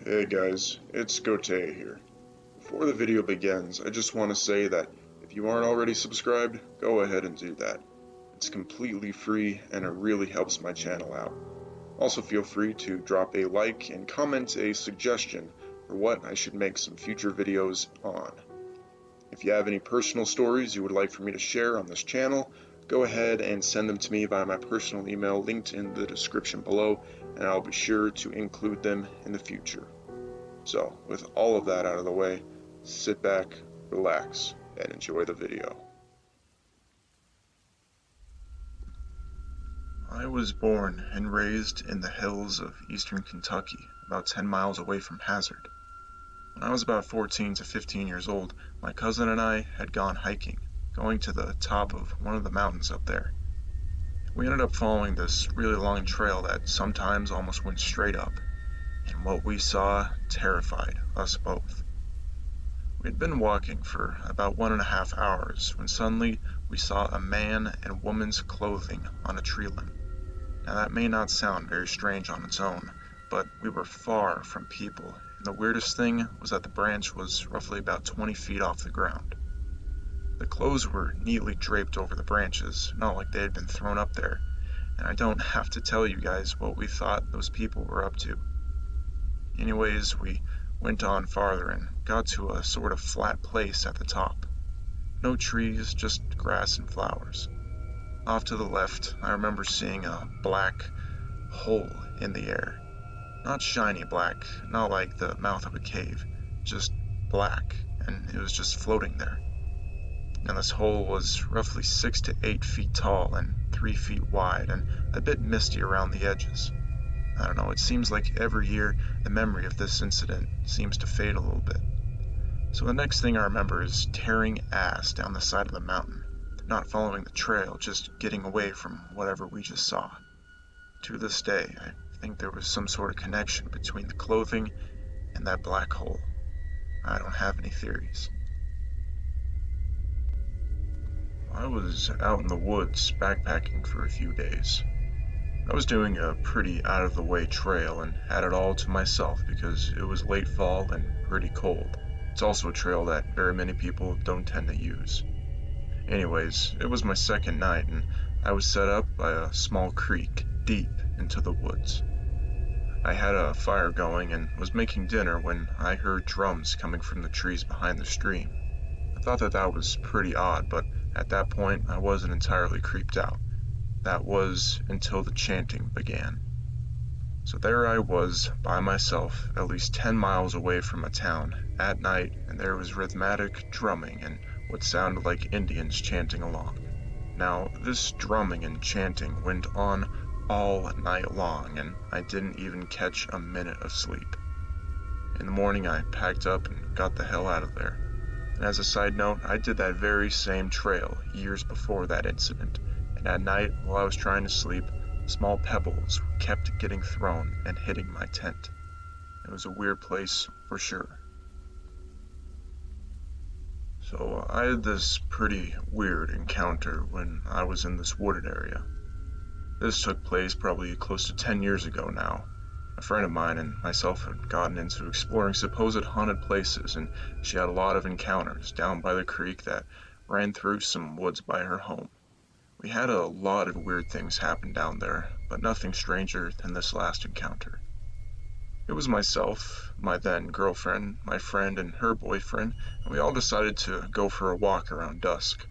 Hey guys, it's Gote here. Before the video begins, I just want to say that if you aren't already subscribed, go ahead and do that. It's completely free and it really helps my channel out. Also feel free to drop a like and comment a suggestion for what I should make some future videos on. If you have any personal stories you would like for me to share on this channel, go ahead and send them to me via my personal email linked in the description below, and I'll be sure to include them in the future. So, with all of that out of the way, sit back, relax, and enjoy the video. I was born and raised in the hills of eastern Kentucky, about 10 miles away from Hazard. When I was about 14 to 15 years old, my cousin and I had gone hiking, going to the top of one of the mountains up there. We ended up following this really long trail that sometimes almost went straight up, and what we saw terrified us both. We had been walking for about 1.5 hours when suddenly we saw a man and woman's clothing on a tree limb. Now that may not sound very strange on its own, but we were far from people, and the weirdest thing was that the branch was roughly about 20 feet off the ground. The clothes were neatly draped over the branches, not like they had been thrown up there, and I don't have to tell you guys what we thought those people were up to. Anyways, we went on farther and got to a sort of flat place at the top. No trees, just grass and flowers. Off to the left, I remember seeing a black hole in the air. Not shiny black, not like the mouth of a cave, just black, and it was just floating there. And this hole was roughly 6 to 8 feet tall and 3 feet wide, and a bit misty around the edges. I don't know, it seems like every year the memory of this incident seems to fade a little bit. So the next thing I remember is tearing ass down the side of the mountain, not following the trail, just getting away from whatever we just saw. To this day, I think there was some sort of connection between the clothing and that black hole. I don't have any theories. I was out in the woods backpacking for a few days. I was doing a pretty out-of-the-way trail and had it all to myself because it was late fall and pretty cold. It's also a trail that very many people don't tend to use. Anyways, it was my second night and I was set up by a small creek deep into the woods. I had a fire going and was making dinner when I heard drums coming from the trees behind the stream. I thought that was pretty odd, but at that point I wasn't entirely creeped out. That was until the chanting began. So there I was, by myself, at least 10 miles away from a town, at night, and there was rhythmic drumming and what sounded like Indians chanting along. Now, this drumming and chanting went on all night long, and I didn't even catch a minute of sleep. In the morning, I packed up and got the hell out of there. And as a side note, I did that very same trail years before that incident, and at night, while I was trying to sleep, small pebbles kept getting thrown and hitting my tent. It was a weird place for sure. So I had this pretty weird encounter when I was in this wooded area. This took place probably close to 10 years ago now. A friend of mine and myself had gotten into exploring supposed haunted places, and she had a lot of encounters down by the creek that ran through some woods by her home. We had a lot of weird things happen down there, but nothing stranger than this last encounter. It was myself, my then girlfriend, my friend, and her boyfriend, and we all decided to go for a walk around dusk.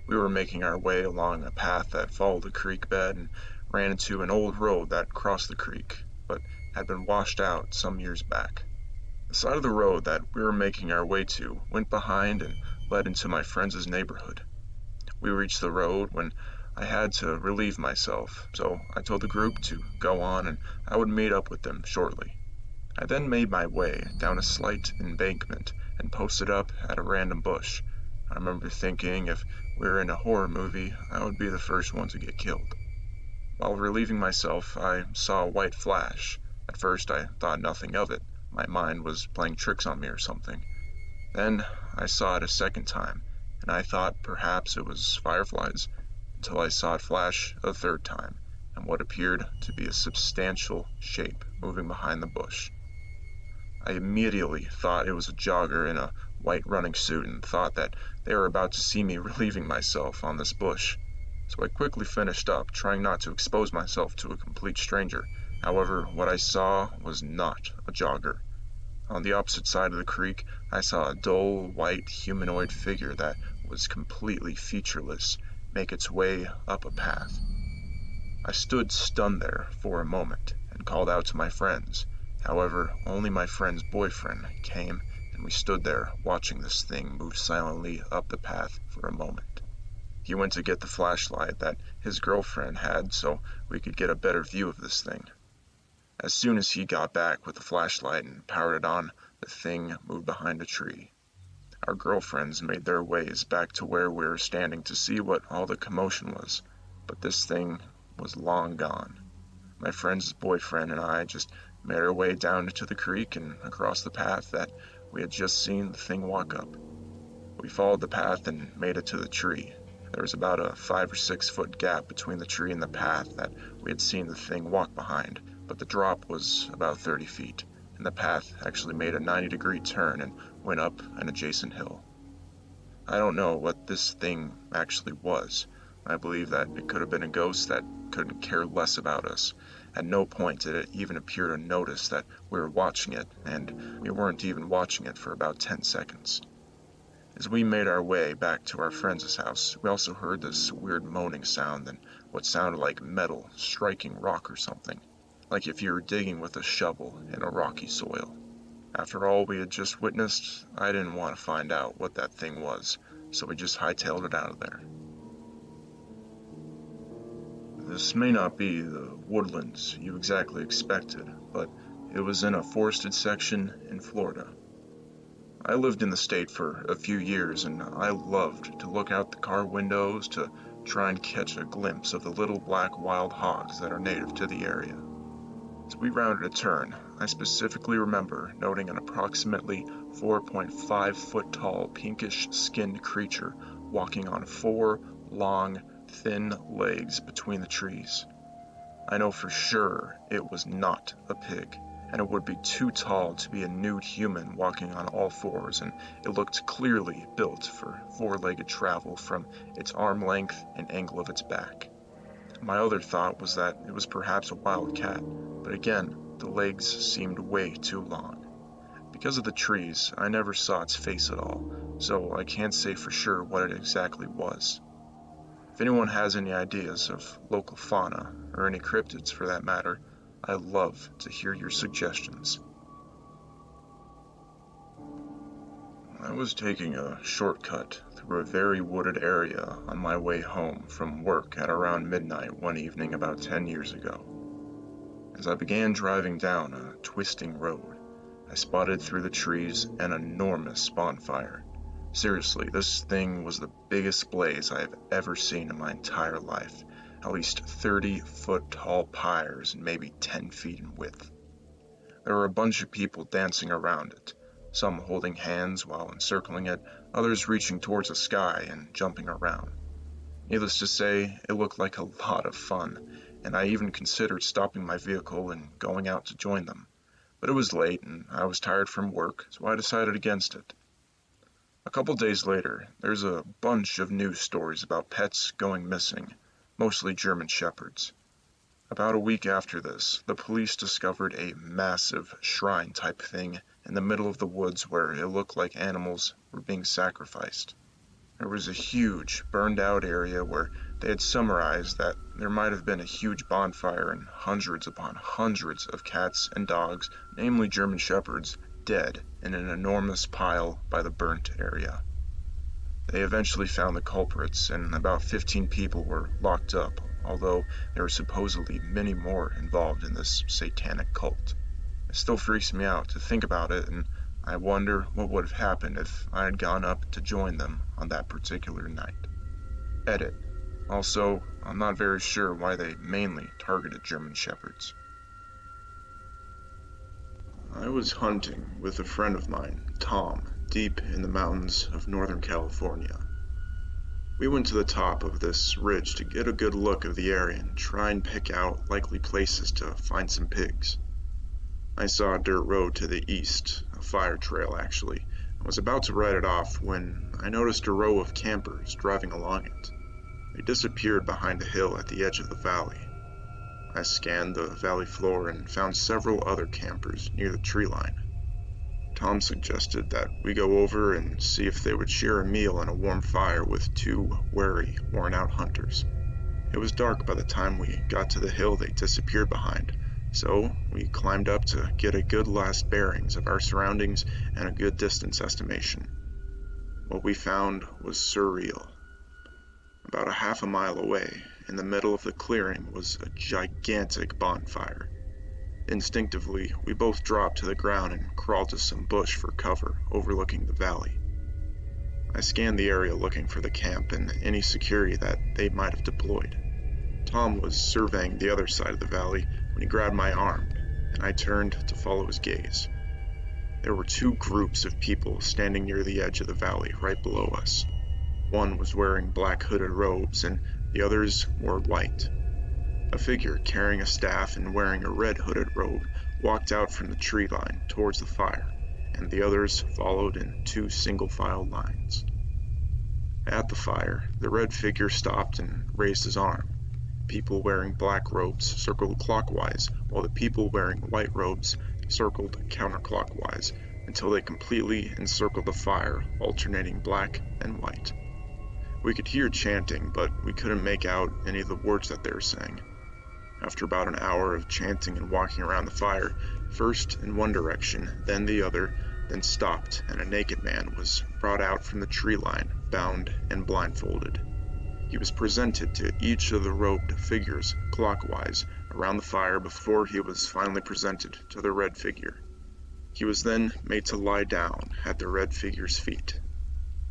We were making our way along a path that followed the creek bed and ran into an old road that crossed the creek, but had been washed out some years back. The side of the road that we were making our way to went behind and led into my friend's neighborhood. We reached the road when I had to relieve myself, so I told the group to go on and I would meet up with them shortly. I then made my way down a slight embankment and posted up at a random bush. I remember thinking if we were in a horror movie, I would be the first one to get killed. While relieving myself, I saw a white flash. At first, I thought nothing of it. My mind was playing tricks on me or something. Then I saw it a second time, and I thought perhaps it was fireflies, until I saw it flash a third time, and what appeared to be a substantial shape moving behind the bush. I immediately thought it was a jogger in a white running suit and thought that they were about to see me relieving myself on this bush. So I quickly finished up, trying not to expose myself to a complete stranger. However, what I saw was not a jogger. On the opposite side of the creek, I saw a dull, white humanoid figure that was completely featureless make its way up a path. I stood stunned there for a moment and called out to my friends. However, only my friend's boyfriend came, and we stood there watching this thing move silently up the path for a moment. He went to get the flashlight that his girlfriend had so we could get a better view of this thing. As soon as he got back with the flashlight and powered it on, the thing moved behind a tree. Our girlfriends made their ways back to where we were standing to see what all the commotion was, but this thing was long gone. My friend's boyfriend and I just made our way down to the creek and across the path that we had just seen the thing walk up. We followed the path and made it to the tree. There was about a 5 or 6 foot gap between the tree and the path that we had seen the thing walk behind, but the drop was about 30 feet, and the path actually made a 90-degree turn and went up an adjacent hill. I don't know what this thing actually was. I believe that it could have been a ghost that couldn't care less about us. At no point did it even appear to notice that we were watching it, and we weren't even watching it for about 10 seconds. As we made our way back to our friend's house, we also heard this weird moaning sound and what sounded like metal striking rock or something, like if you were digging with a shovel in a rocky soil. After all we had just witnessed, I didn't want to find out what that thing was, so we just hightailed it out of there. This may not be the woodlands you exactly expected, but it was in a forested section in Florida. I lived in the state for a few years, and I loved to look out the car windows to try and catch a glimpse of the little black wild hogs that are native to the area. As we rounded a turn, I specifically remember noting an approximately 4.5 foot tall pinkish-skinned creature walking on 4 long, thin legs between the trees. I know for sure it was not a pig, and it would be too tall to be a nude human walking on all fours, and it looked clearly built for four-legged travel from its arm length and angle of its back. My other thought was that it was perhaps a wild cat, but again, the legs seemed way too long. Because of the trees, I never saw its face at all, so I can't say for sure what it exactly was. If anyone has any ideas of local fauna, or any cryptids for that matter, I'd love to hear your suggestions. I was taking a shortcut through a very wooded area on my way home from work at around midnight one evening about 10 years ago. As I began driving down a twisting road, I spotted through the trees an enormous bonfire. Seriously, this thing was the biggest blaze I have ever seen in my entire life. At least 30-foot tall pyres and maybe 10 feet in width. There were a bunch of people dancing around it, some holding hands while encircling it, others reaching towards the sky and jumping around. Needless to say, it looked like a lot of fun, and I even considered stopping my vehicle and going out to join them. But it was late and I was tired from work, so I decided against it. A couple days later, there's a bunch of news stories about pets going missing, mostly German shepherds. About a week after this, the police discovered a massive shrine-type thing in the middle of the woods where it looked like animals were being sacrificed. There was a huge, burned-out area where they had summarized that there might have been a huge bonfire and hundreds upon hundreds of cats and dogs, namely German shepherds, dead in an enormous pile by the burnt area. They eventually found the culprits, and about 15 people were locked up, although there were supposedly many more involved in this satanic cult. It still freaks me out to think about it, and I wonder what would have happened if I had gone up to join them on that particular night. Edit. Also, I'm not very sure why they mainly targeted German shepherds. I was hunting with a friend of mine, Tom, deep in the mountains of Northern California. We went to the top of this ridge to get a good look of the area and try and pick out likely places to find some pigs. I saw a dirt road to the east, a fire trail actually. I was about to write it off when I noticed a row of campers driving along it. They disappeared behind a hill at the edge of the valley. I scanned the valley floor and found several other campers near the tree line. Tom suggested that we go over and see if they would share a meal and a warm fire with two wary, worn-out hunters. It was dark by the time we got to the hill they disappeared behind, so we climbed up to get a good last bearings of our surroundings and a good distance estimation. What we found was surreal. About a half a mile away, in the middle of the clearing, was a gigantic bonfire. Instinctively, we both dropped to the ground and crawled to some bush for cover overlooking the valley. I scanned the area looking for the camp and any security that they might have deployed. Tom was surveying the other side of the valley when he grabbed my arm, and I turned to follow his gaze. There were two groups of people standing near the edge of the valley right below us. One was wearing black hooded robes and the others wore white. A figure carrying a staff and wearing a red hooded robe walked out from the tree line towards the fire, and the others followed in two single-file lines. At the fire, the red figure stopped and raised his arm. People wearing black robes circled clockwise, while the people wearing white robes circled counterclockwise until they completely encircled the fire, alternating black and white. We could hear chanting, but we couldn't make out any of the words that they were saying. After about an hour of chanting and walking around the fire, first in one direction, then the other, then stopped, and a naked man was brought out from the tree line, bound and blindfolded. He was presented to each of the robed figures clockwise around the fire before he was finally presented to the red figure. He was then made to lie down at the red figure's feet.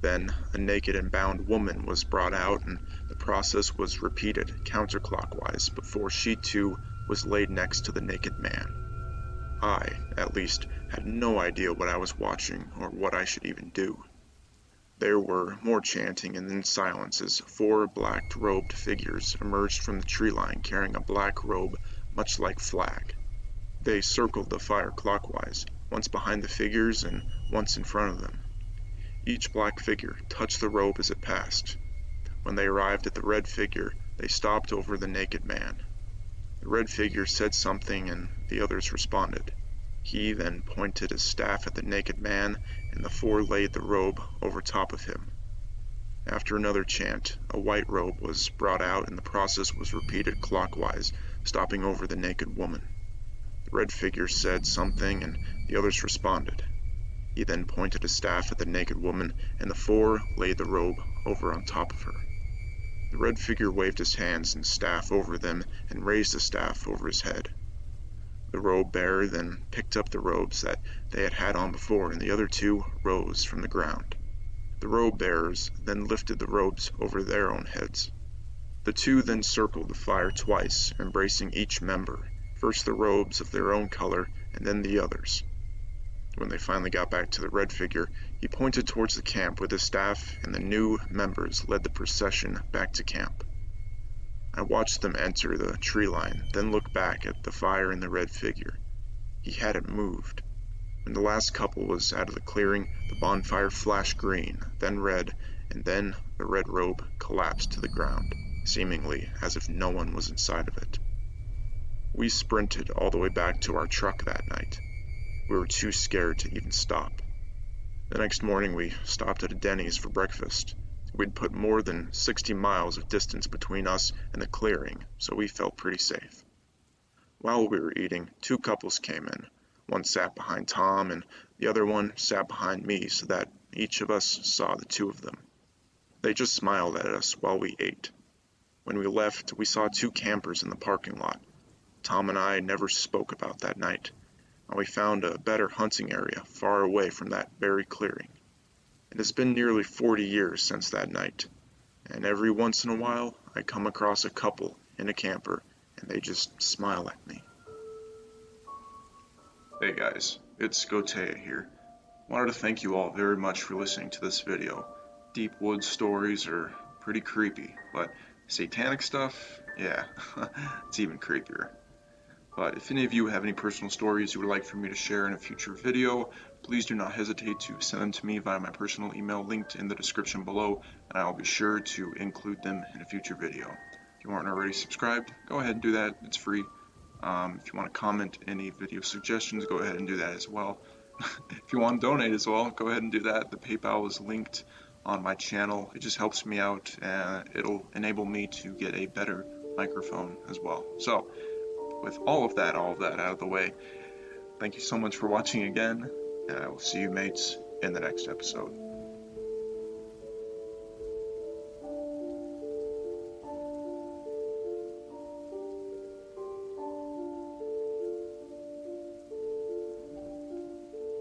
Then a naked and bound woman was brought out, and the process was repeated counterclockwise before she too was laid next to the naked man. I, at least, had no idea what I was watching or what I should even do. There were more chanting and then silence as four black-robed figures emerged from the tree line carrying a black robe much like flag. They circled the fire clockwise, once behind the figures and once in front of them. Each black figure touched the robe as it passed. When they arrived at the red figure, they stopped over the naked man. The red figure said something and the others responded. He then pointed his staff at the naked man, and the four laid the robe over top of him. After another chant, a white robe was brought out and the process was repeated clockwise, stopping over the naked woman. The red figure said something and the others responded. He then pointed his staff at the naked woman, and the four laid the robe over on top of her. The red figure waved his hands and staff over them and raised the staff over his head. The robe bearer then picked up the robes that they had had on before, and the other two rose from the ground. The robe bearers then lifted the robes over their own heads. The two then circled the fire twice, embracing each member, first the robes of their own color and then the others. When they finally got back to the red figure, he pointed towards the camp with his staff, and the new members led the procession back to camp. I watched them enter the tree line, then looked back at the fire and the red figure. He hadn't moved. When the last couple was out of the clearing, the bonfire flashed green, then red, and then the red robe collapsed to the ground, seemingly as if no one was inside of it. We sprinted all the way back to our truck that night. We were too scared to even stop. The next morning we stopped at a Denny's for breakfast. We'd put more than 60 miles of distance between us and the clearing, so we felt pretty safe. While we were eating, two couples came in. One sat behind Tom and the other one sat behind me so that each of us saw the two of them. They just smiled at us while we ate. When we left, we saw two campers in the parking lot. Tom and I never spoke about that night. We found a better hunting area far away from that very clearing. It has been nearly 40 years since that night, and every once in a while I come across a couple in a camper and they just smile at me. Hey guys, it's Gotea here. Wanted to thank you all very much for listening to this video. Deep woods stories are pretty creepy, but satanic stuff, yeah, it's even creepier. But if any of you have any personal stories you would like for me to share in a future video, please do not hesitate to send them to me via my personal email linked in the description below, and I'll be sure to include them in a future video. If you aren't already subscribed, go ahead and do that. It's free. If you want to comment any video suggestions, go ahead and do that as well. If you want to donate as well, go ahead and do that. The PayPal is linked on my channel. It just helps me out, and it'll enable me to get a better microphone as well. So, with all of that out of the way, thank you so much for watching again, and I will see you mates in the next episode.